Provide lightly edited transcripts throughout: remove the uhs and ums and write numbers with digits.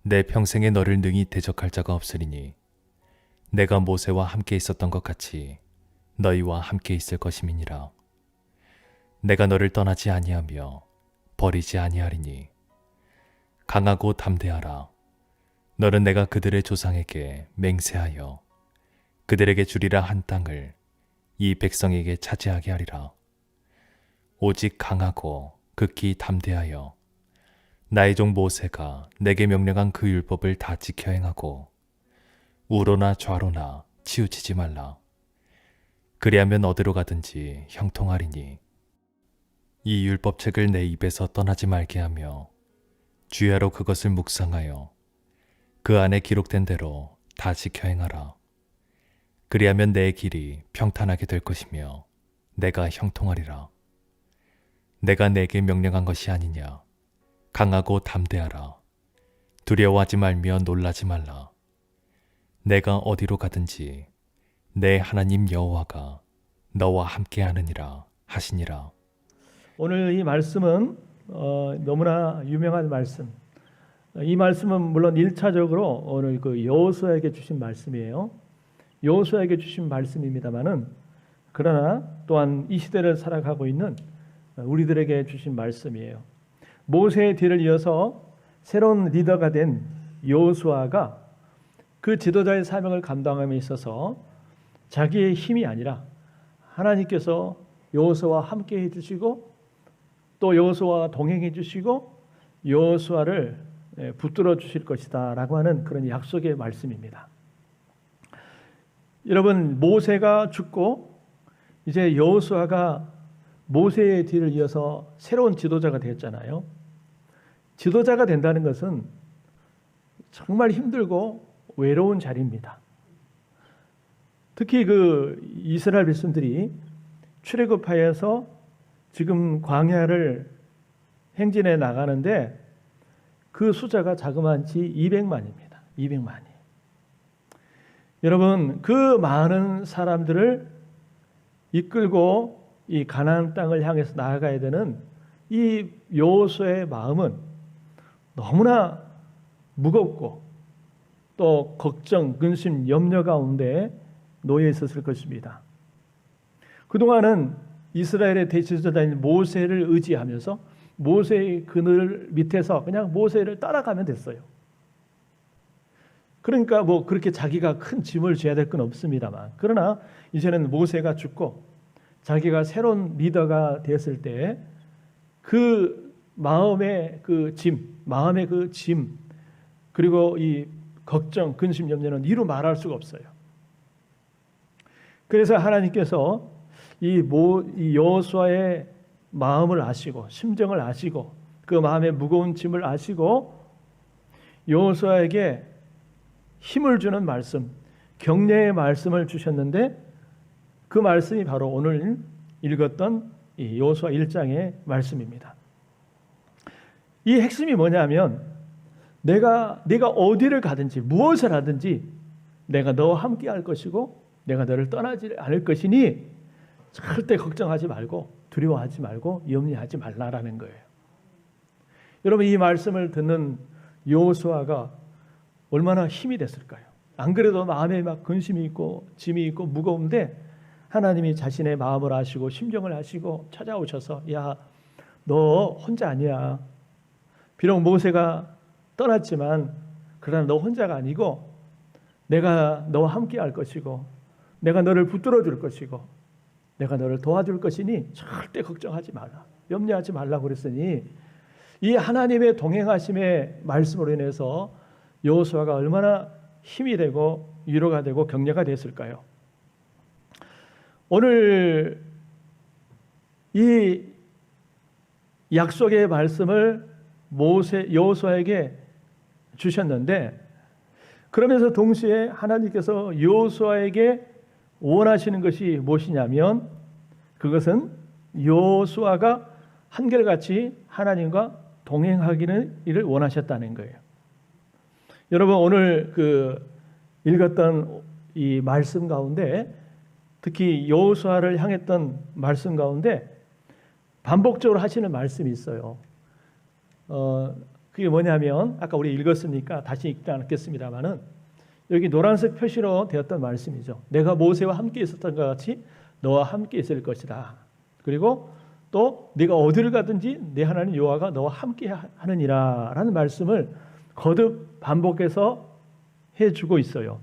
내 평생에 너를 능히 대적할 자가 없으리니 내가 모세와 함께 있었던 것 같이 너희와 함께 있을 것임이니라. 내가 너를 떠나지 아니하며 버리지 아니하리니 강하고 담대하라. 너는 내가 그들의 조상에게 맹세하여 그들에게 주리라 한 땅을 이 백성에게 차지하게 하리라. 오직 강하고 극히 담대하여 나의 종 모세가 내게 명령한 그 율법을 다 지켜 행하고 우로나 좌로나 치우치지 말라. 그리하면 어디로 가든지 형통하리니 이 율법책을 내 입에서 떠나지 말게 하며 주야로 그것을 묵상하여 그 안에 기록된 대로 다 지켜 행하라. 그리하면 내 길이 평탄하게 될 것이며 내가 형통하리라. 내가 내게 명령한 것이 아니냐. 강하고 담대하라. 두려워하지 말며 놀라지 말라. 내가 어디로 가든지 내 하나님 여호와가 너와 함께 하느니라 하시니라. 오늘 이 말씀은 너무나 유명한 말씀. 이 말씀은 물론 1차적으로 오늘 그 여호수아에게 주신 말씀이에요. 여호수아에게 주신 말씀입니다만은 그러나 또한 이 시대를 살아가고 있는 우리들에게 주신 말씀이에요. 모세의 뒤를 이어서 새로운 리더가 된 여호수아가 그 지도자의 사명을 감당함에 있어서 자기의 힘이 아니라 하나님께서 여호수아와 함께 해주시고 또 여호수아와 동행해 주시고 여호수아를 붙들어 주실 것이다 라고 하는 그런 약속의 말씀입니다. 여러분, 모세가 죽고 이제 여호수아가 모세의 뒤를 이어서 새로운 지도자가 되었잖아요. 지도자가 된다는 것은 정말 힘들고 외로운 자리입니다. 특히 그 이스라엘 백성들이 출애굽하여서 지금 광야를 행진해 나가는데 그 숫자가 자그마치 200만입니다. 200만이. 여러분, 그 많은 사람들을 이끌고 이 가나안 땅을 향해서 나아가야 되는 이 여호수아의 마음은 너무나 무겁고 또 걱정, 근심, 염려 가운데 놓여 있었을 것입니다. 그동안은 이스라엘의 대지도자인 모세를 의지하면서 모세의 그늘 밑에서 그냥 모세를 따라가면 됐어요. 그러니까 뭐 그렇게 자기가 큰 짐을 져야 될 건 없습니다만, 그러나 이제는 모세가 죽고 자기가 새로운 리더가 되었을 때 그 마음의 그 짐, 그리고 이 걱정, 근심, 염려는 이루 말할 수가 없어요. 그래서 하나님께서 이 여호수아의 마음을 아시고 심정을 아시고 그 마음의 무거운 짐을 아시고 여호수아에게 힘을 주는 말씀, 격려의 말씀을 주셨는데 그 말씀이 바로 오늘 읽었던 이 여호수아 1장의 말씀입니다. 이 핵심이 뭐냐면 내가 어디를 가든지 무엇을 하든지 내가 너와 함께 할 것이고 내가 너를 떠나지 않을 것이니 절대 걱정하지 말고 두려워하지 말고 염려하지 말라라는 거예요. 여러분, 이 말씀을 듣는 여호수아가 얼마나 힘이 됐을까요? 안 그래도 마음에 막 근심이 있고 짐이 있고 무거운데 하나님이 자신의 마음을 아시고 심정을 아시고 찾아오셔서 야, 너 혼자 아니야. 비록 모세가 떠났지만 그러나 너 혼자가 아니고 내가 너와 함께 할 것이고 내가 너를 붙들어 줄 것이고 내가 너를 도와줄 것이니 절대 걱정하지 말라. 염려하지 말라고 그랬으니 이 하나님의 동행하심의 말씀으로 인해서 여호수아가 얼마나 힘이 되고 위로가 되고 격려가 됐을까요? 오늘 이 약속의 말씀을 여호수아에게 주셨는데 그러면서 동시에 하나님께서 여호수아에게 원하시는 것이 무엇이냐면 그것은 여호수아가 한결같이 하나님과 동행하기를 원하셨다는 거예요. 여러분, 오늘 그 읽었던 이 말씀 가운데 특히 여호수아를 향했던 말씀 가운데 반복적으로 하시는 말씀이 있어요. 그게 뭐냐면 아까 우리 읽었으니까 다시 읽지 않겠습니다만은 여기 노란색 표시로 되었던 말씀이죠. 내가 모세와 함께 있었던 것 같이 너와 함께 있을 것이다. 그리고 또 네가 어디를 가든지 내 하나님 여호와가 너와 함께 하느니라 라는 말씀을 거듭 반복해서 해주고 있어요.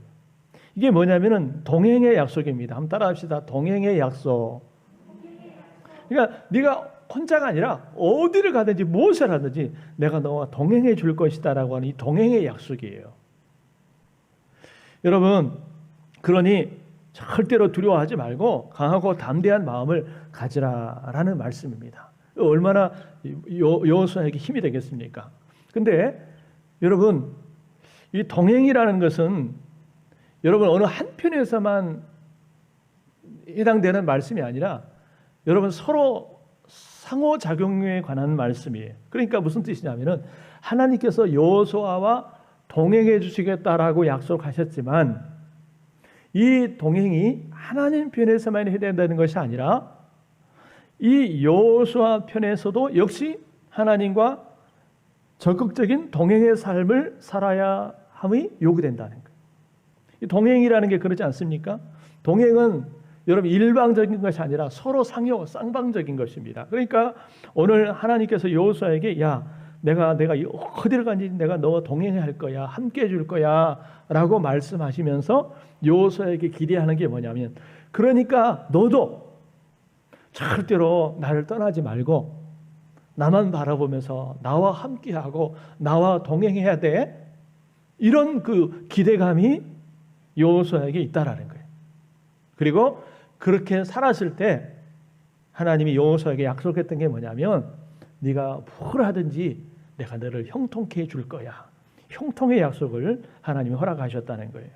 이게 뭐냐면은 동행의 약속입니다. 한번 따라합시다. 동행의 약속. 그러니까 네가 혼자가 아니라 어디를 가든지 무엇을 하든지 내가 너와 동행해 줄 것이다 라고 하는 이 동행의 약속이에요. 여러분, 그러니 절대로 두려워하지 말고 강하고 담대한 마음을 가지라라는 말씀입니다. 얼마나 여호수아에게 힘이 되겠습니까? 근데 여러분, 이 동행이라는 것은 여러분 어느 한편에서만 해당되는 말씀이 아니라 여러분 서로 상호작용에 관한 말씀이에요. 그러니까 무슨 뜻이냐면은 하나님께서 여호수아와 동행해 주시겠다라고 약속하셨지만 이 동행이 하나님 편에서만 해당되는 것이 아니라 이 여호수아 편에서도 역시 하나님과 적극적인 동행의 삶을 살아야 함이 요구된다는 거예요. 이 동행이라는 게 그렇지 않습니까? 동행은 여러분 일방적인 것이 아니라 서로 상호 쌍방적인 것입니다. 그러니까 오늘 하나님께서 여호수아에게 야 내가 어디를 가든지 내가 너와 동행할 거야, 함께 해줄 거야라고 말씀하시면서 여호수아에게 기대하는 게 뭐냐면 그러니까 너도 절대로 나를 떠나지 말고 나만 바라보면서 나와 함께하고 나와 동행해야 돼. 이런 그 기대감이 여호수아에게 있다라는 거예요. 그리고 그렇게 살았을 때 하나님이 여호수아에게 약속했던 게 뭐냐면 네가 뭘 하든지 내가 너를 형통케 해줄 거야. 형통의 약속을 하나님이 허락하셨다는 거예요.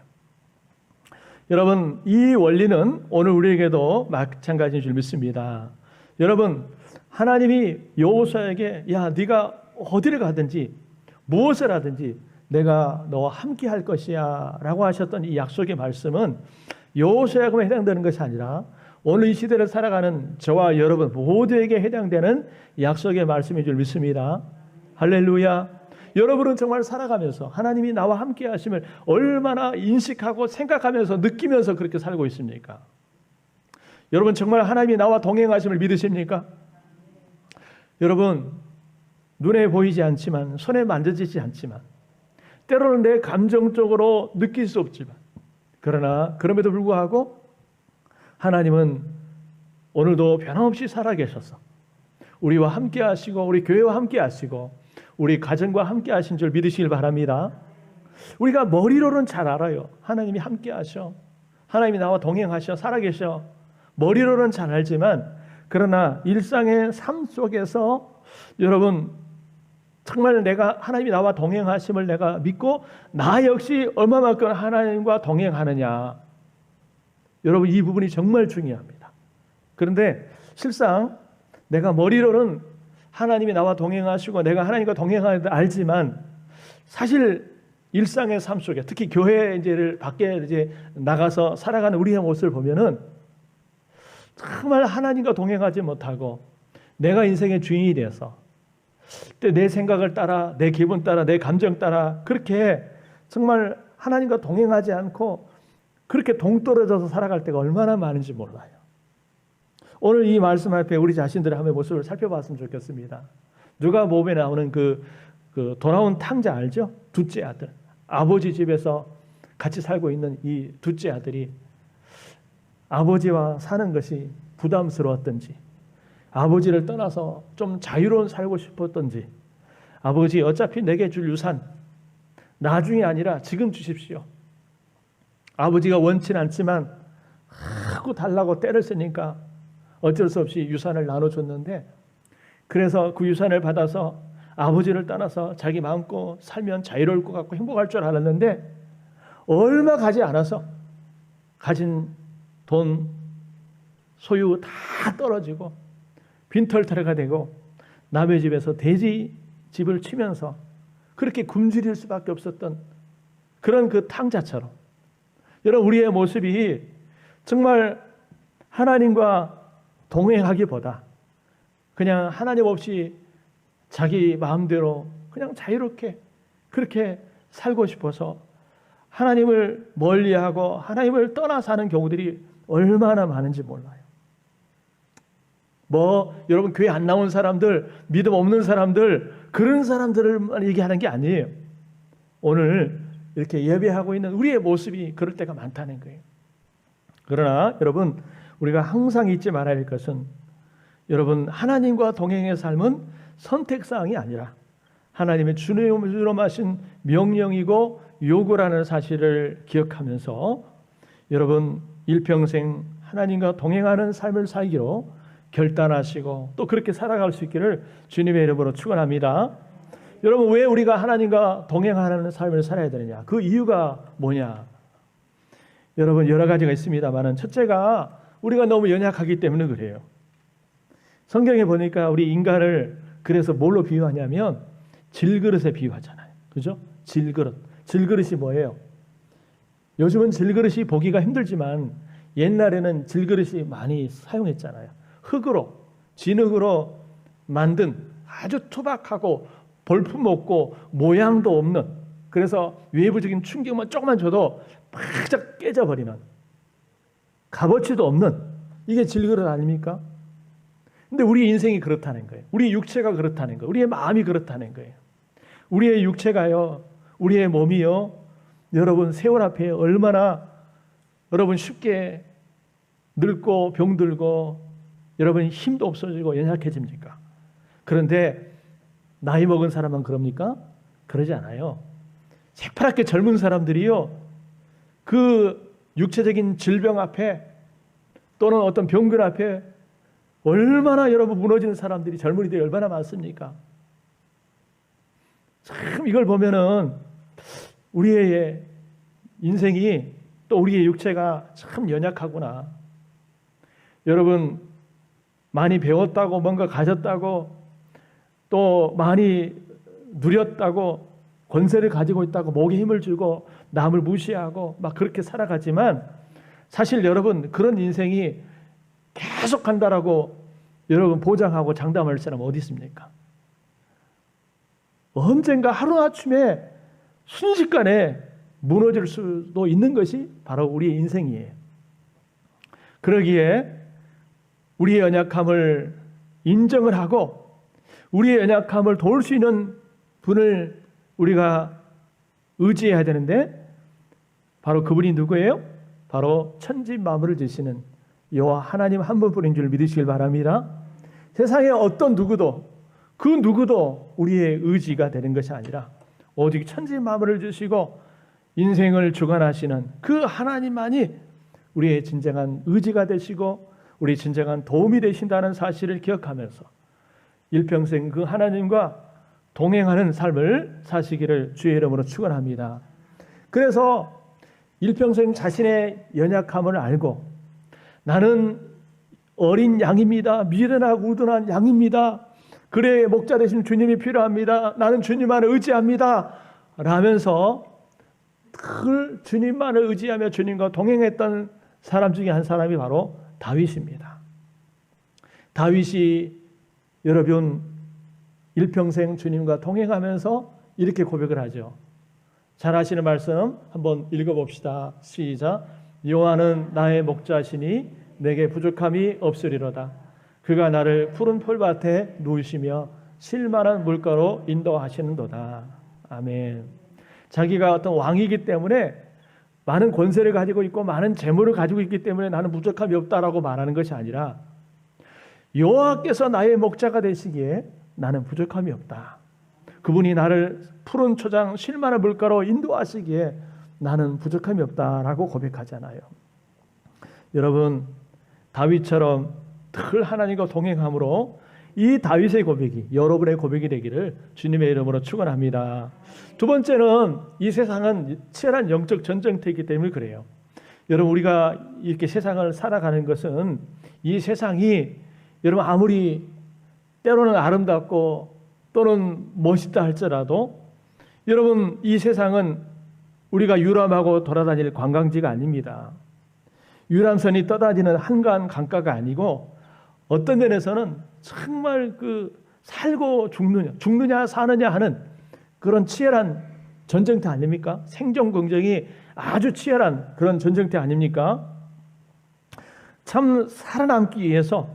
여러분, 이 원리는 오늘 우리에게도 마찬가지인 줄 믿습니다. 여러분, 하나님이 여호수아에게 야 네가 어디를 가든지 무엇을 하든지 내가 너와 함께 할 것이야 라고 하셨던 이 약속의 말씀은 여호수아에게만 해당되는 것이 아니라 오늘 이 시대를 살아가는 저와 여러분 모두에게 해당되는 약속의 말씀인 줄 믿습니다. 할렐루야. 여러분은 정말 살아가면서 하나님이 나와 함께 하심을 얼마나 인식하고 생각하면서 느끼면서 그렇게 살고 있습니까? 여러분 정말 하나님이 나와 동행하심을 믿으십니까? 여러분 눈에 보이지 않지만 손에 만져지지 않지만 때로는 내 감정적으로 느낄 수 없지만 그러나 그럼에도 불구하고 하나님은 오늘도 변함없이 살아계셔서 우리와 함께 하시고 우리 교회와 함께 하시고 우리 가정과 함께 하신 줄 믿으시길 바랍니다. 우리가 머리로는 잘 알아요. 하나님이 함께 하셔. 하나님이 나와 동행하셔. 살아계셔. 머리로는 잘 알지만 그러나 일상의 삶 속에서 여러분 정말 내가 하나님이 나와 동행하심을 내가 믿고 나 역시 얼마만큼 하나님과 동행하느냐. 여러분 이 부분이 정말 중요합니다. 그런데 실상 내가 머리로는 하나님이 나와 동행하시고 내가 하나님과 동행하는 걸 알지만 사실 일상의 삶 속에 특히 교회 이제를 밖에 이제 나가서 살아가는 우리의 모습을 보면은 정말 하나님과 동행하지 못하고 내가 인생의 주인이 되어서 내 생각을 따라 내 기분 따라 내 감정 따라 그렇게 정말 하나님과 동행하지 않고 그렇게 동떨어져서 살아갈 때가 얼마나 많은지 몰라요. 오늘 이 말씀 앞에 우리 자신들의 한번 모습을 살펴봤으면 좋겠습니다. 누가복음에 나오는 그 돌아온 탕자 알죠? 둘째 아들. 아버지 집에서 같이 살고 있는 이 둘째 아들이 아버지와 사는 것이 부담스러웠던지 아버지를 떠나서 좀 자유로운 살고 싶었던지 아버지 어차피 내게 줄 유산 나중에 아니라 지금 주십시오. 아버지가 원치는 않지만 하고 달라고 때를 쓰니까 어쩔 수 없이 유산을 나눠줬는데 그래서 그 유산을 받아서 아버지를 떠나서 자기 마음껏 살면 자유로울 것 같고 행복할 줄 알았는데 얼마 가지 않아서 가진 돈 소유 다 떨어지고 빈털터리가 되고 남의 집에서 돼지 집을 치면서 그렇게 굶주릴 수밖에 없었던 그런 그 탕자처럼 여러분 우리의 모습이 정말 하나님과 동행하기보다 그냥 하나님 없이 자기 마음대로 그냥 자유롭게 그렇게 살고 싶어서 하나님을 멀리하고 하나님을 떠나 사는 경우들이 얼마나 많은지 몰라요. 여러분 교회 안 나온 사람들, 믿음 없는 사람들, 그런 사람들을 얘기하는 게 아니에요. 오늘 이렇게 예배하고 있는 우리의 모습이 그럴 때가 많다는 거예요. 그러나 여러분, 우리가 항상 잊지 말아야 할 것은, 여러분, 하나님과 동행의 삶은 선택사항이 아니라 하나님의 주님으로 하신 명령이고 요구라는 사실을 기억하면서 여러분 일평생 하나님과 동행하는 삶을 살기로 결단하시고 또 그렇게 살아갈 수 있기를 주님의 이름으로 축원합니다. 여러분, 왜 우리가 하나님과 동행하는 삶을 살아야 되느냐? 그 이유가 뭐냐? 여러분, 여러 가지가 있습니다만 첫째가 우리가 너무 연약하기 때문에 그래요. 성경에 보니까 우리 인간을 그래서 뭘로 비유하냐면 질그릇에 비유하잖아요. 그죠? 질그릇이 뭐예요? 요즘은 질그릇이 보기가 힘들지만 옛날에는 질그릇이 많이 사용했잖아요. 진흙으로 만든 아주 투박하고 볼품없고 모양도 없는, 그래서 외부적인 충격만 조금만 줘도 바짝 깨져버리는, 값어치도 없는, 이게 질그릇 아닙니까? 근데 우리 인생이 그렇다는 거예요. 우리 육체가 그렇다는 거예요. 우리의 마음이 그렇다는 거예요. 우리의 육체가요, 우리의 몸이요, 여러분 세월 앞에 얼마나 여러분 쉽게 늙고 병들고 여러분 힘도 없어지고 연약해집니까? 그런데 나이 먹은 사람은 그럽니까? 그러지 않아요. 새파랗게 젊은 사람들이요, 그 육체적인 질병 앞에 또는 어떤 병들 앞에 얼마나 여러분 무너지는 사람들이, 젊은이들이 얼마나 많습니까? 참 이걸 보면은 우리의 인생이, 또 우리의 육체가 참 연약하구나. 여러분, 많이 배웠다고, 뭔가 가졌다고, 또 많이 누렸다고, 권세를 가지고 있다고 목에 힘을 주고 남을 무시하고 막 그렇게 살아가지만, 사실 여러분 그런 인생이 계속 간다라고 여러분 보장하고 장담할 사람 어디 있습니까? 언젠가 하루아침에 순식간에 무너질 수도 있는 것이 바로 우리의 인생이에요. 그러기에 우리의 연약함을 인정을 하고 우리의 연약함을 도울 수 있는 분을 우리가 의지해야 되는데, 바로 그분이 누구예요? 바로 천지 만물을 지으시는 여호와 하나님 한 분뿐인 줄 믿으시길 바랍니다. 세상에 어떤 누구도, 그 누구도 우리의 의지가 되는 것이 아니라 오직 천지 만물을 지으시고 인생을 주관하시는 그 하나님만이 우리의 진정한 의지가 되시고 우리 진정한 도움이 되신다는 사실을 기억하면서 일평생 그 하나님과 동행하는 삶을 사시기를 주의 이름으로 축원합니다. 그래서 일평생 자신의 연약함을 알고, 나는 어린 양입니다. 미련하고 우둔한 양입니다. 그래 목자 되신 주님이 필요합니다. 나는 주님만을 의지합니다. 라면서 늘 주님만을 의지하며 주님과 동행했던 사람 중에 한 사람이 바로 다윗입니다. 다윗이 여러분 일평생 주님과 동행하면서 이렇게 고백을 하죠. 잘 아시는 말씀 한번 읽어봅시다. 시작. 여호와는 나의 목자시니 내게 부족함이 없으리로다. 그가 나를 푸른 풀밭에 누우시며 쉴만한 물가로 인도하시는도다. 아멘. 자기가 어떤 왕이기 때문에 많은 권세를 가지고 있고 많은 재물을 가지고 있기 때문에 나는 부족함이 없다라고 말하는 것이 아니라, 여호와께서 나의 목자가 되시기에 나는 부족함이 없다. 그분이 나를 푸른 초장 쉴만한 물가로 인도하시기에 나는 부족함이 없다라고 고백하잖아요. 여러분, 다윗처럼 늘 하나님과 동행함으로 이 다윗의 고백이 여러분의 고백이 되기를 주님의 이름으로 축원합니다. 두 번째는 이 세상은 치열한 영적 전쟁터이기 때문에 그래요. 여러분, 우리가 이렇게 세상을 살아가는 것은, 이 세상이 여러분 아무리 때로는 아름답고 또는 멋있다 할지라도, 여러분 이 세상은 우리가 유람하고 돌아다닐 관광지가 아닙니다. 유람선이 떠다니는 한가한 강가가 아니고, 어떤 면에서는 정말 그 살고 죽느냐 사느냐 하는 그런 치열한 전쟁터 아닙니까? 생존 경쟁이 아주 치열한 그런 전쟁터 아닙니까? 참 살아남기 위해서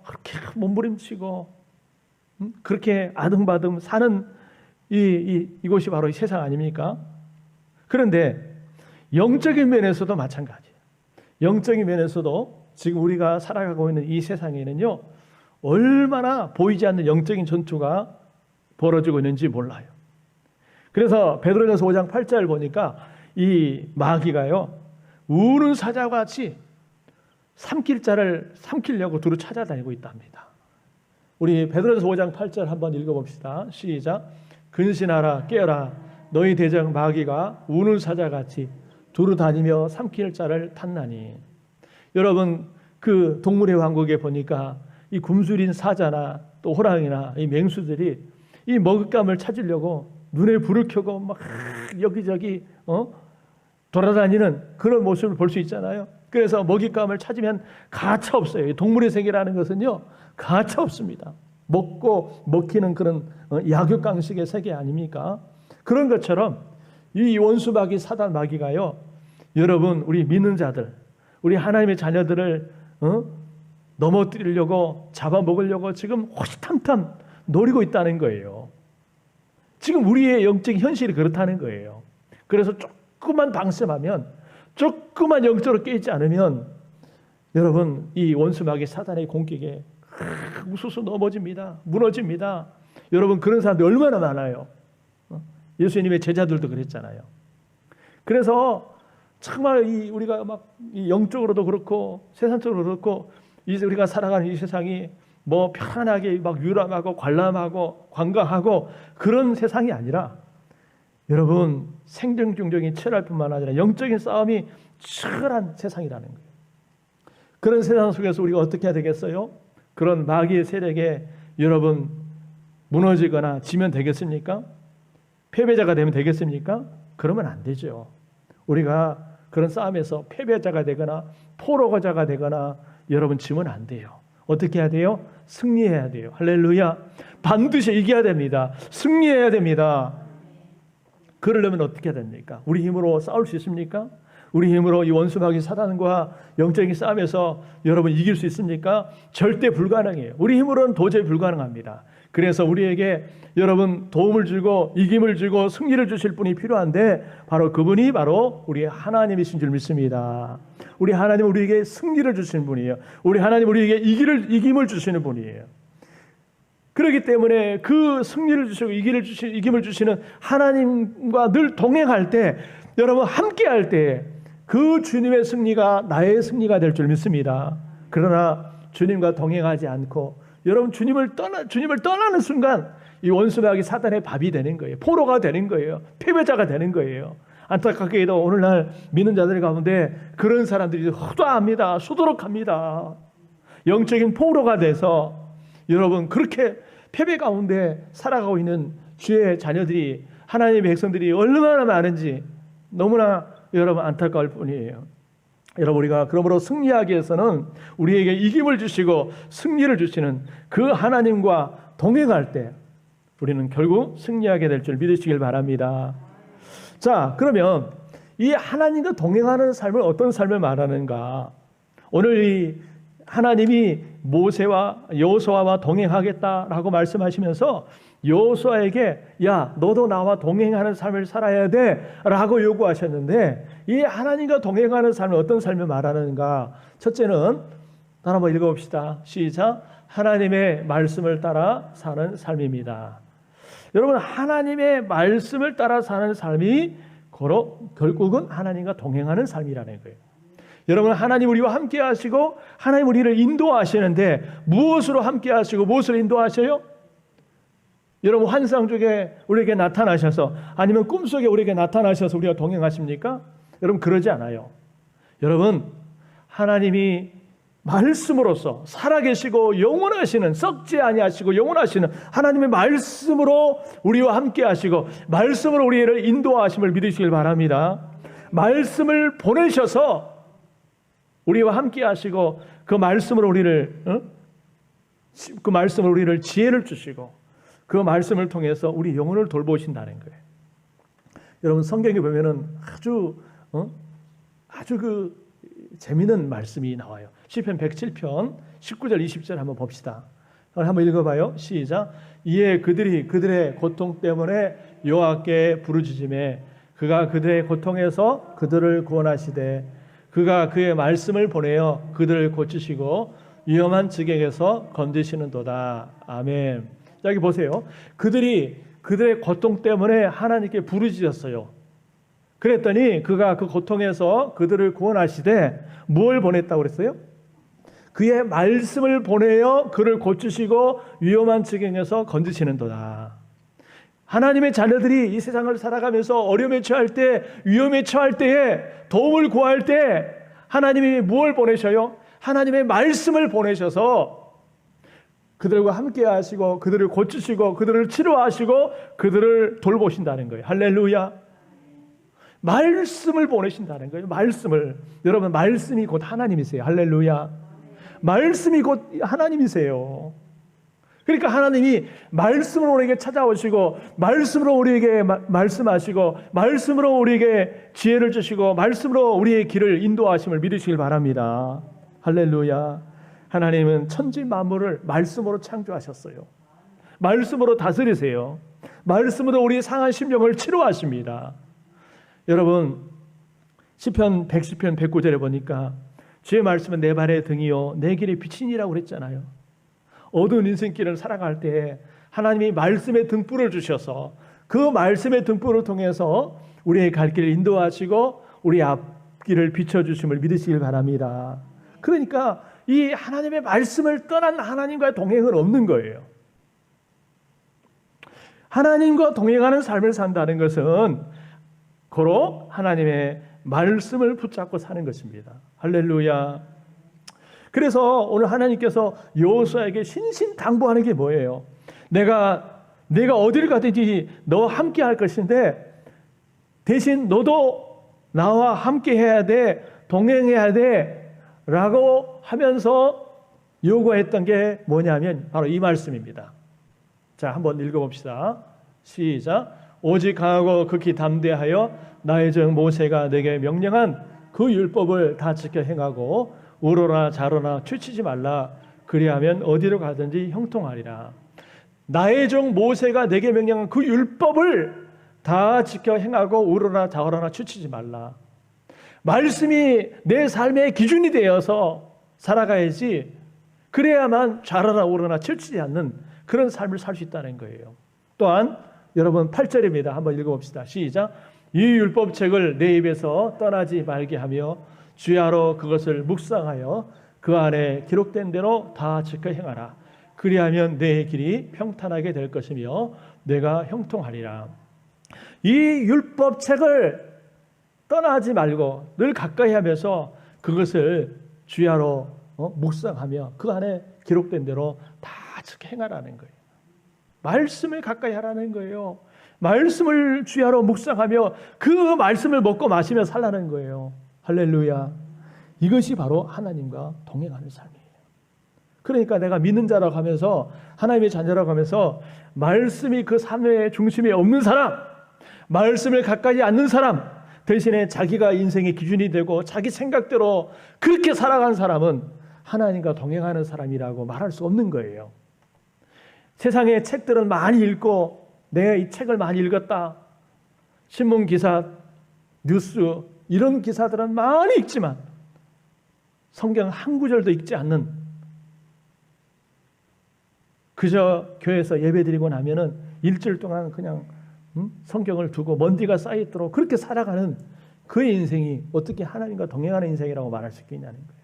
그렇게 몸부림치고 그렇게 아등바등 사는 이곳이 바로 이 세상 아닙니까? 그런데 영적인 면에서도 마찬가지예요. 영적인 면에서도 지금 우리가 살아가고 있는 이 세상에는요, 얼마나 보이지 않는 영적인 전투가 벌어지고 있는지 몰라요. 그래서 베드로전서 5장 8절 보니까 이 마귀가요, 우는 사자와 같이 삼킬 자를 삼키려고 두루 찾아다니고 있답니다. 우리 베드로전서 5장 8절 한번 읽어봅시다. 시작. 근신하라 깨어라 너희 대적 마귀가 우는 사자같이 두루 다니며 삼킬 자를 탔나니. 여러분 그 동물의 왕국에 보니까 이 굶주린 사자나 또 호랑이나 이 맹수들이 이 먹잇감을 찾으려고 눈에 불을 켜고 막 여기저기 돌아다니는 그런 모습을 볼 수 있잖아요. 그래서 먹잇감을 찾으면 가차 없어요. 동물의 세계라는 것은요, 가차 없습니다. 먹고 먹히는 그런 약육강식의 세계 아닙니까? 그런 것처럼 이 원수 마귀 사단 마귀가요, 여러분 우리 믿는 자들, 우리 하나님의 자녀들을 넘어뜨리려고 잡아먹으려고 지금 호시탐탐 노리고 있다는 거예요. 지금 우리의 영적인 현실이 그렇다는 거예요. 그래서 조금만 방심하면, 조금만 영적으로 깨지 않으면 여러분 이 원수 마귀 사단의 공격에 우수수 넘어집니다. 무너집니다. 여러분 그런 사람들 얼마나 많아요. 예수님의 제자들도 그랬잖아요. 그래서 정말 우리가 막 영적으로도 그렇고 세상적으로 그렇고 이제 우리가 살아가는 이 세상이 뭐 편안하게 막 유람하고 관람하고 관광하고 그런 세상이 아니라 여러분 생존 경쟁이 치열할 뿐만 아니라 영적인 싸움이 치열한 세상이라는 거예요. 그런 세상 속에서 우리가 어떻게 해야 되겠어요? 그런 마귀의 세력에 여러분 무너지거나 지면 되겠습니까? 패배자가 되면 되겠습니까? 그러면 안 되죠. 우리가 그런 싸움에서 패배자가 되거나 포로자가 되거나 여러분 지면 안 돼요. 어떻게 해야 돼요? 승리해야 돼요. 할렐루야. 반드시 이겨야 됩니다. 승리해야 됩니다. 그러려면 어떻게 해야 됩니까? 우리 힘으로 싸울 수 있습니까? 우리 힘으로 이 원수 마귀 사단과 영적인 싸움에서 여러분 이길 수 있습니까? 절대 불가능해요. 우리 힘으로는 도저히 불가능합니다. 그래서 우리에게 여러분 도움을 주고 이김을 주고 승리를 주실 분이 필요한데 바로 그분이 바로 우리 하나님이신 줄 믿습니다. 우리 하나님 우리에게 승리를 주시는 분이에요. 우리 하나님 우리에게 이김을 주시는 분이에요. 그렇기 때문에 그 승리를 주시고 이김을 주시는 하나님과 늘 동행할 때 여러분 함께할 때 그 주님의 승리가 나의 승리가 될 줄 믿습니다. 그러나 주님과 동행하지 않고 여러분 주님을 떠나는 순간 이 원수 마귀 사단의 밥이 되는 거예요. 포로가 되는 거예요. 패배자가 되는 거예요. 안타깝게도 오늘날 믿는 자들 가운데 그런 사람들이 허다합니다. 수두룩합니다. 영적인 포로가 돼서 여러분 그렇게 패배 가운데 살아가고 있는 주의 자녀들이 하나님의 백성들이 얼마나 많은지 너무나 여러분 안타까울 뿐이에요. 여러분 우리가 그러므로 승리하기 위해서는 우리에게 이김을 주시고 승리를 주시는 그 하나님과 동행할 때 우리는 결국 승리하게 될 줄 믿으시길 바랍니다. 자, 그러면 이 하나님과 동행하는 삶을 어떤 삶을 말하는가? 오늘 이 하나님이 모세와 여호수아와 동행하겠다라고 말씀하시면서 여호수아에게 야 너도 나와 동행하는 삶을 살아야 돼라고 요구하셨는데 이 하나님과 동행하는 삶은 어떤 삶을 말하는가? 첫째는 따라 한번 읽어봅시다. 시작. 하나님의 말씀을 따라 사는 삶입니다. 여러분 하나님의 말씀을 따라 사는 삶이 결국은 하나님과 동행하는 삶이라는 거예요. 여러분 하나님 우리와 함께 하시고 하나님 우리를 인도하시는데 무엇으로 함께 하시고 무엇으로 인도하셔요? 여러분 환상 중에 우리에게 나타나셔서 아니면 꿈속에 우리에게 나타나셔서 우리가 동행하십니까? 여러분 그러지 않아요. 여러분 하나님이 말씀으로서 살아계시고 영원하시는 썩지 아니하시고 영원하시는 하나님의 말씀으로 우리와 함께 하시고 말씀으로 우리를 인도하심을 믿으시길 바랍니다. 말씀을 보내셔서 우리와 함께 하시고 그 말씀으로 우리를 지혜를 주시고 그 말씀을 통해서 우리 영혼을 돌보신다는 거예요. 여러분 성경에 보면은 아주 그 재미있는 말씀이 나와요. 시편 107편 19절 20절 한번 봅시다. 한번 읽어봐요. 시작. 이에 그들이 그들의 고통 때문에 여호와께 부르짖으매 그가 그들의 고통에서 그들을 구원하시되 그가 그의 말씀을 보내어 그들을 고치시고 위험한 지경에서 건지시는도다. 아멘. 자, 여기 보세요. 그들이 그들의 고통 때문에 하나님께 부르짖었어요. 그랬더니 그가 그 고통에서 그들을 구원하시되 뭘 보냈다고 그랬어요? 그의 말씀을 보내어 그를 고치시고 위험한 지경에서 건지시는도다. 하나님의 자녀들이 이 세상을 살아가면서 어려움에 처할 때, 위험에 처할 때에, 도움을 구할 때 하나님이 무엇을 보내셔요? 하나님의 말씀을 보내셔서 그들과 함께 하시고 그들을 고치시고 그들을 치료하시고 그들을 돌보신다는 거예요. 할렐루야. 말씀을 보내신다는 거예요. 말씀을. 여러분 말씀이 곧 하나님이세요. 할렐루야. 말씀이 곧 하나님이세요. 그러니까 하나님이 말씀으로 우리에게 찾아오시고 말씀으로 우리에게 말씀하시고 말씀으로 우리에게 지혜를 주시고 말씀으로 우리의 길을 인도하심을 믿으시길 바랍니다. 할렐루야. 하나님은 천지 만물을 말씀으로 창조하셨어요. 말씀으로 다스리세요. 말씀으로 우리 상한 심령을 치료하십니다. 여러분 시편 110편 109절에 보니까 주의 말씀은 내 발의 등이요 내 길의 빛이니라고 그랬잖아요. 어두운 인생길을 살아갈 때 하나님이 말씀의 등불을 주셔서 그 말씀의 등불을 통해서 우리의 갈 길을 인도하시고 우리 앞길을 비춰주심을 믿으시길 바랍니다. 그러니까 이 하나님의 말씀을 떠난 하나님과의 동행은 없는 거예요. 하나님과 동행하는 삶을 산다는 것은 고로 하나님의 말씀을 붙잡고 사는 것입니다. 할렐루야. 그래서 오늘 하나님께서 여호수아에게 신신당부하는 게 뭐예요? 내가 어디를 가든지 너와 함께 할 것인데 대신 너도 나와 함께 해야 돼, 동행해야 돼 라고 하면서 요구했던 게 뭐냐면 바로 이 말씀입니다. 자, 한번 읽어봅시다. 시작. 오직 강하고 극히 담대하여 나의 종 모세가 내게 명령한 그 율법을 다 지켜 행하고 우러나 자러나 취치지 말라. 그리하면 어디로 가든지 형통하리라. 나의 종 모세가 내게 명령한 그 율법을 다 지켜 행하고 우러나 자러나 취치지 말라. 말씀이 내 삶의 기준이 되어서 살아가야지. 그래야만 좌러나 우러나 치우치지 않는 그런 삶을 살 수 있다는 거예요. 또한 여러분 8절입니다. 한번 읽어봅시다. 시작. 이 율법책을 내 입에서 떠나지 말게 하며 주야로 그것을 묵상하여 그 안에 기록된 대로 다 지켜 행하라. 그리하면 내 길이 평탄하게 될 것이며 내가 형통하리라. 이 율법책을 떠나지 말고 늘 가까이 하면서 그것을 주야로 묵상하며 그 안에 기록된 대로 다 지켜 행하라는 거예요. 말씀을 가까이 하라는 거예요. 말씀을 주야로 묵상하며 그 말씀을 먹고 마시며 살라는 거예요. 할렐루야. 이것이 바로 하나님과 동행하는 삶이에요. 그러니까 내가 믿는 자라고 하면서 하나님의 자녀라고 하면서 말씀이 그 삶의 중심에 없는 사람, 말씀을 가까이 않는 사람, 대신에 자기가 인생의 기준이 되고 자기 생각대로 그렇게 살아간 사람은 하나님과 동행하는 사람이라고 말할 수 없는 거예요. 세상의 책들은 많이 읽고 내가 이 책을 많이 읽었다. 신문 기사, 뉴스 이런 기사들은 많이 읽지만 성경 한 구절도 읽지 않는, 그저 교회에서 예배드리고 나면은 일주일 동안 그냥 성경을 두고 먼지가 쌓여있도록 그렇게 살아가는 그의 인생이 어떻게 하나님과 동행하는 인생이라고 말할 수 있겠냐는 거예요.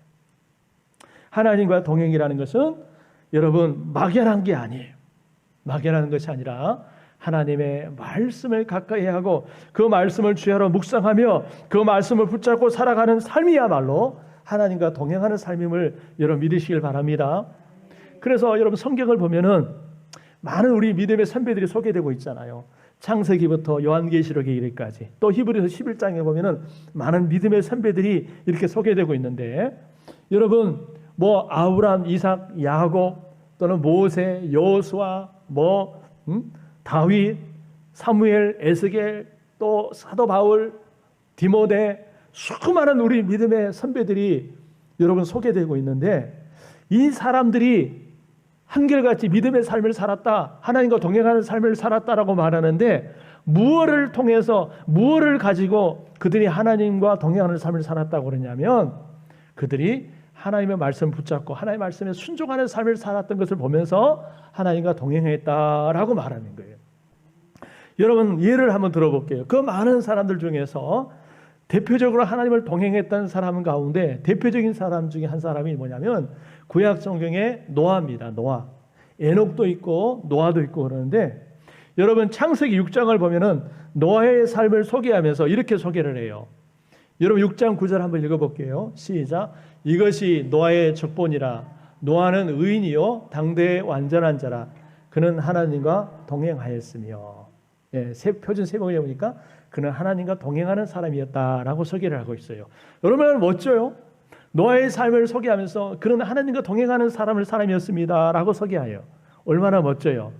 하나님과 동행이라는 것은 여러분 막연한 게 아니에요. 막연한 것이 아니라 하나님의 말씀을 가까이 하고 그 말씀을 주야로 묵상하며 그 말씀을 붙잡고 살아가는 삶이야말로 하나님과 동행하는 삶임을 여러분 믿으시길 바랍니다. 그래서 여러분 성경을 보면은 많은 우리 믿음의 선배들이 소개되고 있잖아요. 창세기부터 요한계시록에 이르기까지, 또 히브리서 11장에 보면은 많은 믿음의 선배들이 이렇게 소개되고 있는데, 여러분 아브람, 이삭, 야곱 또는 모세, 여호수아, 다윗, 사무엘, 에스겔, 또 사도 바울, 디모데, 수많은 우리 믿음의 선배들이 여러분 소개되고 있는데, 이 사람들이 한결같이 믿음의 삶을 살았다, 하나님과 동행하는 삶을 살았다라고 말하는데, 무엇을 통해서, 무엇을 가지고 그들이 하나님과 동행하는 삶을 살았다고 그러냐면, 그들이 하나님의 말씀을 붙잡고 하나님의 말씀에 순종하는 삶을 살았던 것을 보면서 하나님과 동행했다라고 말하는 거예요. 여러분, 예를 한번 들어볼게요. 그 많은 사람들 중에서 대표적으로 하나님을 동행했던 사람 가운데 대표적인 사람 중에 한 사람이 뭐냐면 구약 성경의 노아입니다. 노아. 에녹도 있고 노아도 있고 그러는데, 여러분 창세기 6장을 보면은 노아의 삶을 소개하면서 이렇게 소개를 해요. 여러분 6장 9절 한번 읽어볼게요. 시작. 이것이 노아의 족본이라. 노아는 의인이요 당대의 완전한 자라. 그는 하나님과 동행하였으며. 예, 표준 세번에 보니까 그는 하나님과 동행하는 사람이었다라고 소개를 하고 있어요. 여러분 멋져요. 노아의 삶을 소개하면서 그는 하나님과 동행하는 사람이었습니다라고 소개해요. 얼마나 멋져요.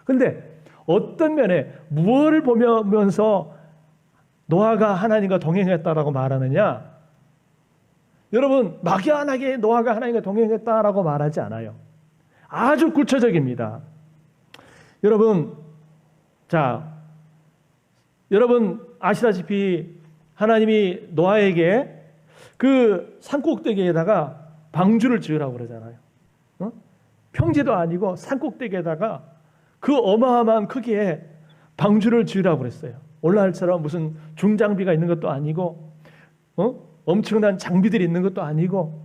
근데 어떤 면에 무엇을 보면서 노아가 하나님과 동행했다라고 말하느냐? 여러분 막연하게 노아가 하나님과 동행했다라고 말하지 않아요. 아주 구체적입니다. 여러분, 자, 여러분 아시다시피 하나님이 노아에게 그 산꼭대기에다가 방주를 지으라고 그러잖아요. 평지도 아니고 산꼭대기에다가 그 어마어마한 크기의 방주를 지으라고 그랬어요. 오늘날처럼 무슨 중장비가 있는 것도 아니고 엄청난 장비들이 있는 것도 아니고,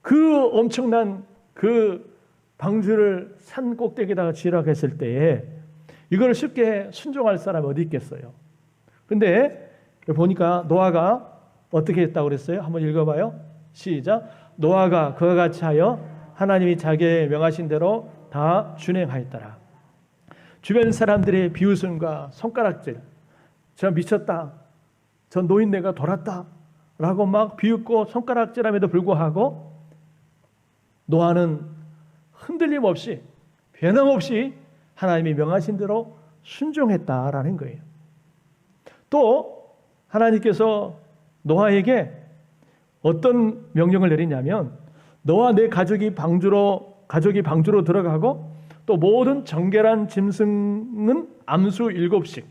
그 엄청난 그 방주를 산 꼭대기에다가 지으라고 했을 때에 이걸 쉽게 순종할 사람이 어디 있겠어요. 근데 보니까 노아가 어떻게 했다고 그랬어요? 한번 읽어봐요. 시작. 노아가 그와 같이 하여 하나님이 자기의 명하신 대로 다 준행하였더라. 주변 사람들의 비웃음과 손가락질, 저 미쳤다, 저 노인네가 돌았다 라고 막 비웃고 손가락질함에도 불구하고 노아는 흔들림 없이 변함없이 하나님이 명하신 대로 순종했다라는 거예요. 또 하나님께서 노아에게 어떤 명령을 내리냐면, 너와 내 가족이 방주로 들어가고 또 모든 정결한 짐승은 암수 7씩,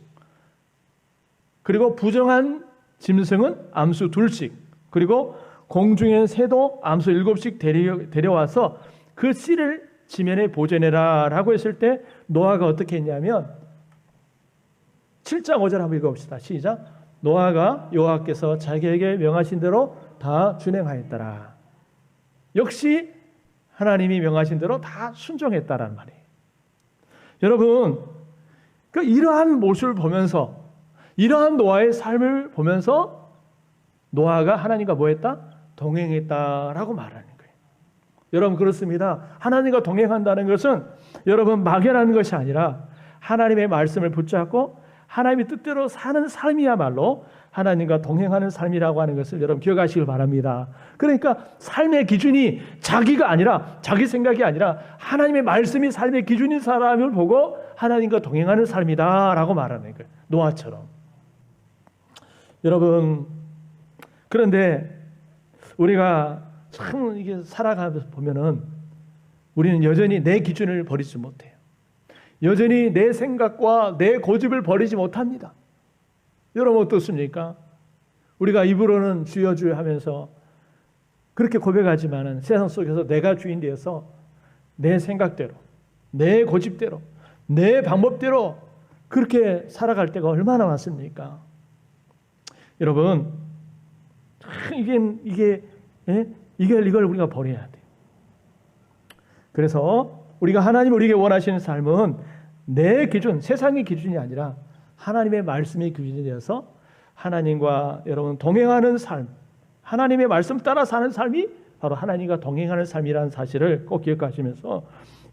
그리고 부정한 짐승은 암수 2씩, 그리고 공중의 새도 암수 7씩 데려와서 그 씨를 지면에 보존해라 라고 했을 때 노아가 어떻게 했냐면 7장 5절 한번 읽어봅시다. 시작. 노아가 여호와께서 자기에게 명하신 대로 다 준행하였더라. 역시 하나님이 명하신 대로 다 순종했다라는 말이에요. 여러분, 이러한 모습을 보면서, 이러한 노아의 삶을 보면서 노아가 하나님과 뭐했다? 동행했다라고 말하는 거예요. 여러분 그렇습니다. 하나님과 동행한다는 것은 여러분 막연한 것이 아니라 하나님의 말씀을 붙잡고 하나님의 뜻대로 사는 삶이야말로 하나님과 동행하는 삶이라고 하는 것을 여러분 기억하시길 바랍니다. 그러니까 삶의 기준이 자기가 아니라, 자기 생각이 아니라 하나님의 말씀이 삶의 기준인 사람을 보고 하나님과 동행하는 삶이다라고 말하는 거예요. 노아처럼. 여러분, 그런데 우리가 참 이게 살아가면서 보면은 우리는 여전히 내 기준을 버리지 못해요. 여전히 내 생각과 내 고집을 버리지 못합니다. 여러분 어떻습니까? 우리가 입으로는 주여 주여 하면서 그렇게 고백하지만은 세상 속에서 내가 주인 되어서 내 생각대로, 내 고집대로, 내 방법대로 그렇게 살아갈 때가 얼마나 많습니까? 여러분, 이걸 우리가 버려야 돼요. 그래서 우리가 하나님 우리에게 원하시는 삶은 내 기준, 세상의 기준이 아니라 하나님의 말씀의 기준이 되어서 하나님과 여러분 동행하는 삶, 하나님의 말씀 따라 사는 삶이 바로 하나님과 동행하는 삶이라는 사실을 꼭 기억하시면서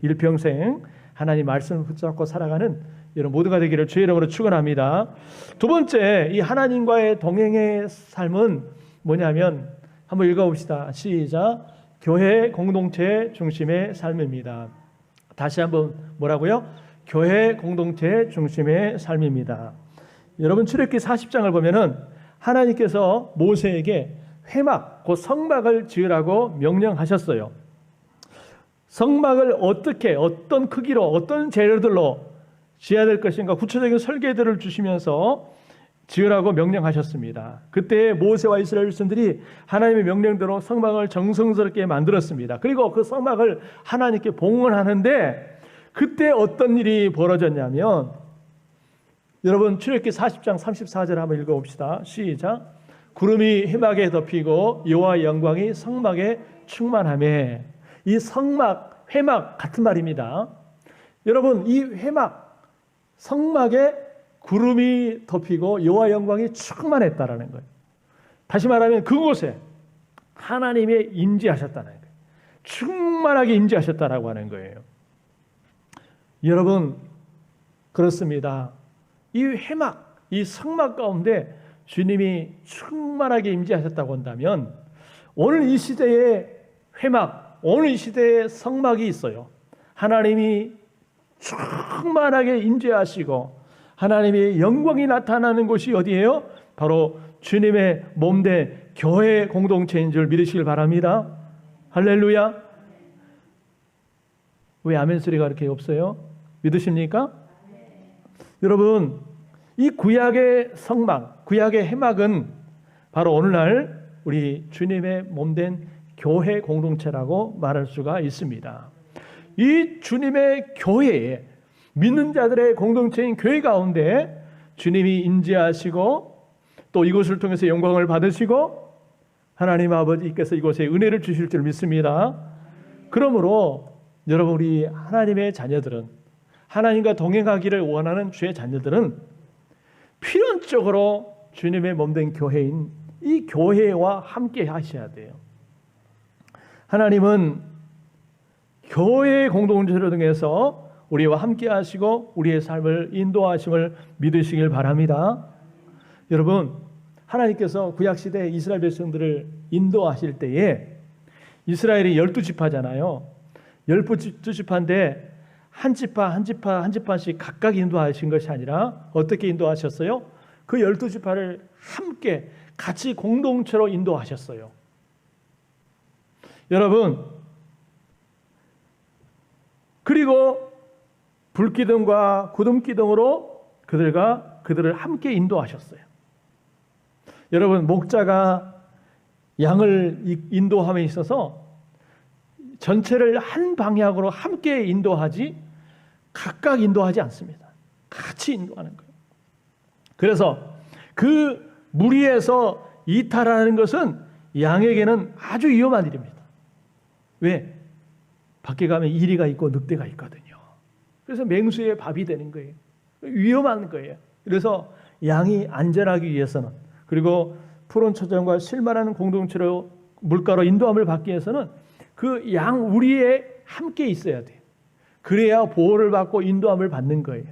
일평생 하나님 말씀을 붙잡고 살아가는 여러분 모두가 되기를 주의 이름으로 축원합니다. 두 번째, 이 하나님과의 동행의 삶은 뭐냐면 한번 읽어봅시다. 시작. 교회 공동체 중심의 삶입니다. 다시 한번 뭐라고요? 교회 공동체 중심의 삶입니다. 여러분 출애굽기 40장을 보면은 하나님께서 모세에게 회막, 곧 성막을 지으라고 명령하셨어요. 성막을 어떻게, 어떤 크기로, 어떤 재료들로 지어야 될 것인가 구체적인 설계들을 주시면서 지으라고 명령하셨습니다. 그때 모세와 이스라엘 백성들이 하나님의 명령대로 성막을 정성스럽게 만들었습니다. 그리고 그 성막을 하나님께 봉헌하는데 그때 어떤 일이 벌어졌냐면 여러분 출애굽기 40장 34절 한번 읽어봅시다. 시작. 구름이 회막에 덮이고 여호와의 영광이 성막에 충만하며. 이 성막, 회막 같은 말입니다. 여러분 이 회막, 성막에 구름이 덮이고 여호와의 영광이 충만했다라는 거예요. 다시 말하면 그곳에 하나님의 임재하셨다는 거예요. 충만하게 임재하셨다라고 하는 거예요. 여러분 그렇습니다. 이 회막, 이 성막 가운데 주님이 충만하게 임재하셨다고 한다면 오늘 이 시대에 회막, 오늘 이 시대에 성막이 있어요. 하나님이 충만하게 임재하시고 하나님의 영광이 나타나는 곳이 어디예요? 바로 주님의 몸된 교회 공동체인 줄 믿으시길 바랍니다. 할렐루야. 왜 아멘 소리가 그렇게 없어요? 믿으십니까? 여러분 이 구약의 성막, 구약의 회막은 바로 오늘날 우리 주님의 몸된 교회 공동체라고 말할 수가 있습니다. 이 주님의 교회에 믿는 자들의 공동체인 교회 가운데 주님이 임재하시고 또 이곳을 통해서 영광을 받으시고 하나님 아버지께서 이곳에 은혜를 주실 줄 믿습니다. 그러므로 여러분 우리 하나님의 자녀들은 하나님과 동행하기를 원하는 주의 자녀들은 필연적으로 주님의 몸된 교회인 이 교회와 함께 하셔야 돼요. 하나님은 교회 공동체를 통해서 우리와 함께 하시고 우리의 삶을 인도하심을 믿으시길 바랍니다. 여러분 하나님께서 구약시대 이스라엘 백성들을 인도하실 때에 이스라엘이 12지파잖아요. 12지파인데 한 지파씩 각각 인도하신 것이 아니라 어떻게 인도하셨어요? 그 12지파를 함께 같이 공동체로 인도하셨어요. 여러분 그리고 불기둥과 구름기둥으로 그들을 함께 인도하셨어요. 여러분 목자가 양을 인도함에 있어서 전체를 한 방향으로 함께 인도하지 각각 인도하지 않습니다. 같이 인도하는 거예요. 그래서 그 무리에서 이탈하는 것은 양에게는 아주 위험한 일입니다. 왜? 밖에 가면 이리가 있고 늑대가 있거든요. 그래서 맹수의 밥이 되는 거예요. 위험한 거예요. 그래서 양이 안전하기 위해서는 그리고 푸른 초장과 실만한 공동체로 물가로 인도함을 받기 위해서는 그 양 우리에 함께 있어야 돼요. 그래야 보호를 받고 인도함을 받는 거예요.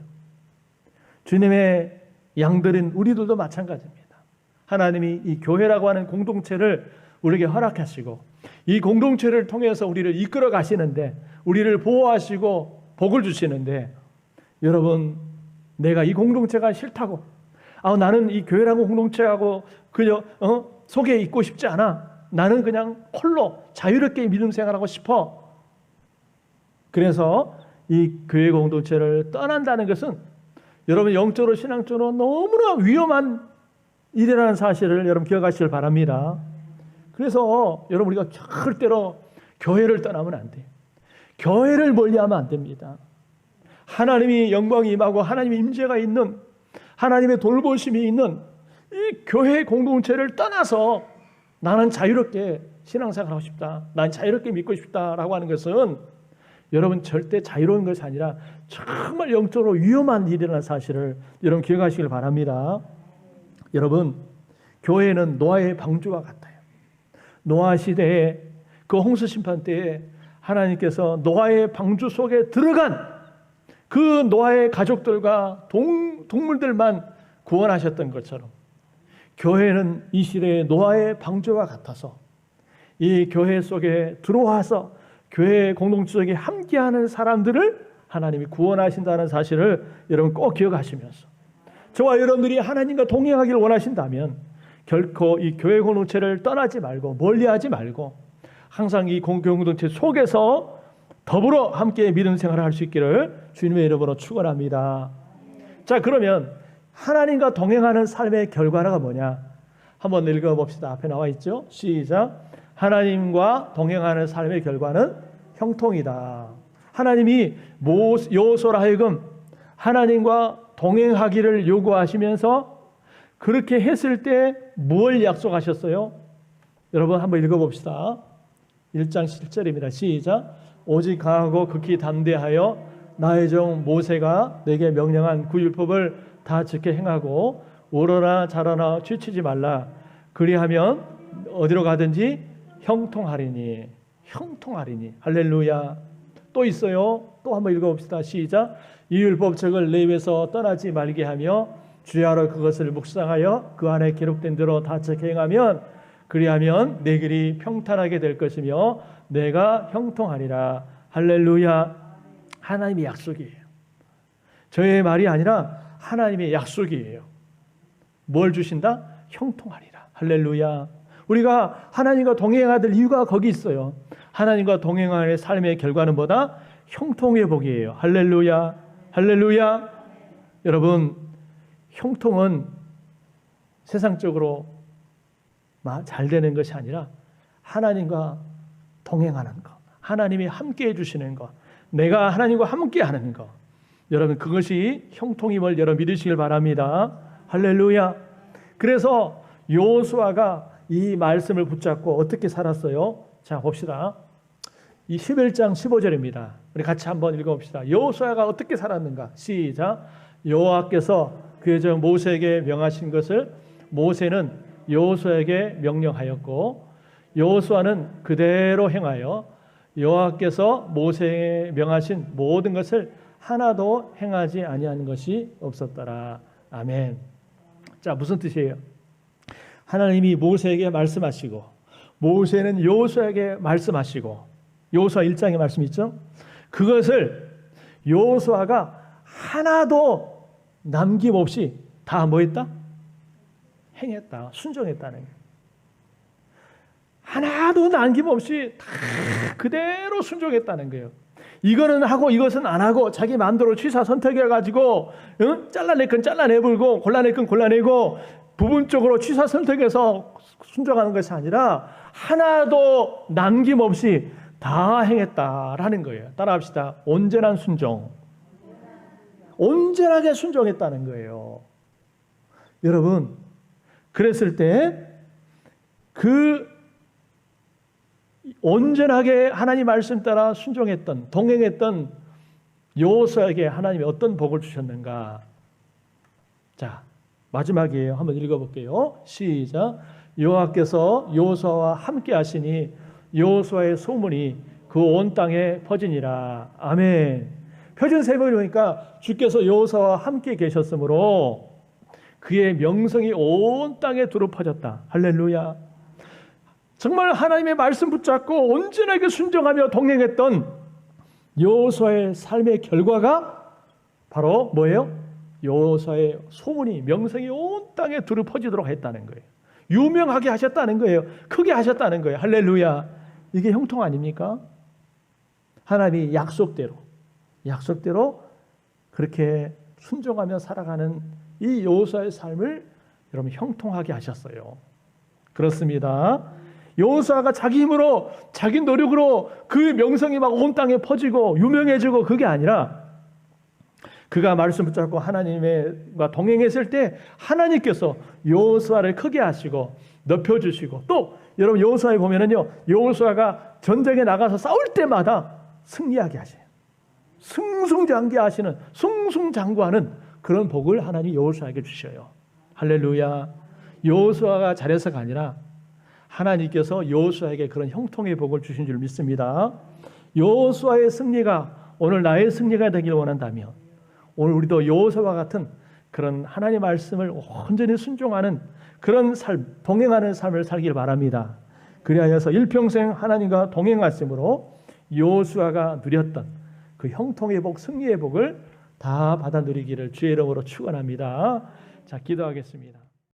주님의 양들은 우리들도 마찬가지입니다. 하나님이 이 교회라고 하는 공동체를 우리에게 허락하시고 이 공동체를 통해서 우리를 이끌어 가시는데 우리를 보호하시고 복을 주시는데 여러분 내가 이 공동체가 싫다고 나는 이 교회라고 공동체하고 그저 속에 있고 싶지 않아. 나는 그냥 홀로 자유롭게 믿음 생활하고 싶어. 그래서 이 교회 공동체를 떠난다는 것은 여러분 영적으로 신앙적으로 너무나 위험한 일이라는 사실을 여러분 기억하시길 바랍니다. 그래서 여러분 우리가 절대로 교회를 떠나면 안 돼요. 교회를 멀리하면 안 됩니다. 하나님이 영광이 임하고 하나님의 임재가 있는 하나님의 돌보심이 있는 이 교회 공동체를 떠나서 나는 자유롭게 신앙생활하고 싶다. 난 자유롭게 믿고 싶다라고 하는 것은 여러분 절대 자유로운 것이 아니라 정말 영적으로 위험한 일이라는 사실을 여러분 기억하시길 바랍니다. 여러분 교회는 노아의 방주와 같아요. 노아 시대에 그 홍수 심판 때에 하나님께서 노아의 방주 속에 들어간 그 노아의 가족들과 동물들만 구원하셨던 것처럼 교회는 이 시대의 노아의 방주와 같아서 이 교회 속에 들어와서 교회 공동체 속에 함께하는 사람들을 하나님이 구원하신다는 사실을 여러분 꼭 기억하시면서 저와 여러분들이 하나님과 동행하기를 원하신다면 결코 이 교회 공동체를 떠나지 말고 멀리하지 말고 항상 이 공동체 속에서 더불어 함께 믿음 생활을 할 수 있기를 주님의 이름으로 축원합니다. 자, 그러면 하나님과 동행하는 삶의 결과가 뭐냐? 한번 읽어봅시다. 앞에 나와 있죠? 시작. 하나님과 동행하는 삶의 결과는 형통이다. 하나님이 여호수아로 하여금 하나님과 동행하기를 요구하시면서 그렇게 했을 때 뭘 약속하셨어요? 여러분 한번 읽어봅시다. 1장 7절입니다. 시작. 오직 강하고 극히 담대하여 나의 종 모세가 내게 명령한 그 율법을 다 지켜 행하고 오르나 자라나 취치지 말라. 그리하면 어디로 가든지 형통하리니. 형통하리니. 할렐루야. 또 있어요. 또 한번 읽어봅시다. 시작. 이 율법책을 내 입에서 떠나지 말게 하며 주야로 그것을 묵상하여 그 안에 기록된 대로 다 지켜 행하면 그리하면 내 길이 평탄하게 될 것이며 내가 형통하리라. 할렐루야. 하나님의 약속이에요. 저의 말이 아니라 하나님의 약속이에요. 뭘 주신다? 형통하리라. 할렐루야. 우리가 하나님과 동행해야 될 이유가 거기 있어요. 하나님과 동행하는 삶의 결과는 뭐다? 형통의 복이에요. 할렐루야. 할렐루야. 여러분, 형통은 세상적으로 잘 되는 것이 아니라 하나님과 동행하는 것, 하나님이 함께 해주시는 것, 내가 하나님과 함께 하는 것, 여러분 그것이 형통임을 여러분 믿으시길 바랍니다. 할렐루야. 그래서 여호수아가 이 말씀을 붙잡고 어떻게 살았어요? 자, 봅시다. 이 11장 15절입니다. 우리 같이 한번 읽어봅시다. 여호수아가 어떻게 살았는가? 시작. 여호와께서 그의 종 모세에게 명하신 것을 모세는 여호수아에게 명령하였고 여호수아는 그대로 행하여 여호와께서 모세에게 명하신 모든 것을 하나도 행하지 아니한 것이 없었더라. 아멘. 자, 무슨 뜻이에요? 하나님이 모세에게 말씀하시고 모세는 여호수아에게 말씀하시고 여호수아 1장에 말씀 있죠? 그것을 여호수아가 하나도 남김없이 다 뭐 했다? 행했다. 순종했다는 거예요. 하나도 남김없이 다 그대로 순종했다는 거예요. 이거는 하고 이것은 안 하고 자기 마음대로 취사 선택해가지고 잘라낼 건 잘라내버리고 골라낼 건 골라내고 부분적으로 취사 선택해서 순종하는 것이 아니라 하나도 남김없이 다 행했다라는 거예요. 따라합시다. 온전한 순종. 온전하게 순종했다는 거예요. 여러분, 그랬을 때 그 온전하게 하나님 말씀 따라 순종했던 동행했던 여호수아에게 하나님이 어떤 복을 주셨는가? 자, 마지막이에요. 한번 읽어볼게요. 시작. 여호와께서 여호수아와 함께 하시니 여호수아의 소문이 그 온 땅에 퍼지니라. 아멘. 표준 세번이 보니까 주께서 여호수아와 함께 계셨으므로 그의 명성이 온 땅에 두루 퍼졌다. 할렐루야. 정말 하나님의 말씀 붙잡고 온전하게 순종하며 동행했던 여호수아의 삶의 결과가 바로 뭐예요? 여호수아의 소문이 명성이 온 땅에 두루 퍼지도록 했다는 거예요. 유명하게 하셨다는 거예요. 크게 하셨다는 거예요. 할렐루야. 이게 형통 아닙니까? 하나님이 약속대로 그렇게 순종하며 살아가는 이 여호수아의 삶을 여러분 형통하게 하셨어요. 그렇습니다. 여호수아가 자기 힘으로 자기 노력으로 그 명성이 막 온 땅에 퍼지고 유명해지고 그게 아니라 그가 말씀 붙잡고 하나님과 동행했을 때 하나님께서 여호수아를 크게 하시고 높여주시고 또 여러분 여호수아에 보면은요 여호수아가 전쟁에 나가서 싸울 때마다 승리하게 하셔요. 승승장구하시는 승승장구하는 그런 복을 하나님이 여호수아에게 주셔요. 할렐루야. 여호수아가 잘해서가 아니라 하나님께서 여호수아에게 그런 형통의 복을 주신 줄 믿습니다. 여호수아의 승리가 오늘 나의 승리가 되기를 원한다면 오늘 우리도 여호수아와 같은 그런 하나님의 말씀을 온전히 순종하는 그런 삶, 동행하는 삶을 살기를 바랍니다. 그리하여서 일평생 하나님과 동행하심으로 여호수아가 누렸던 그 형통의 복, 승리의 복을 다 받아 누리기를 주의 이름으로 축원합니다. 자, 기도하겠습니다.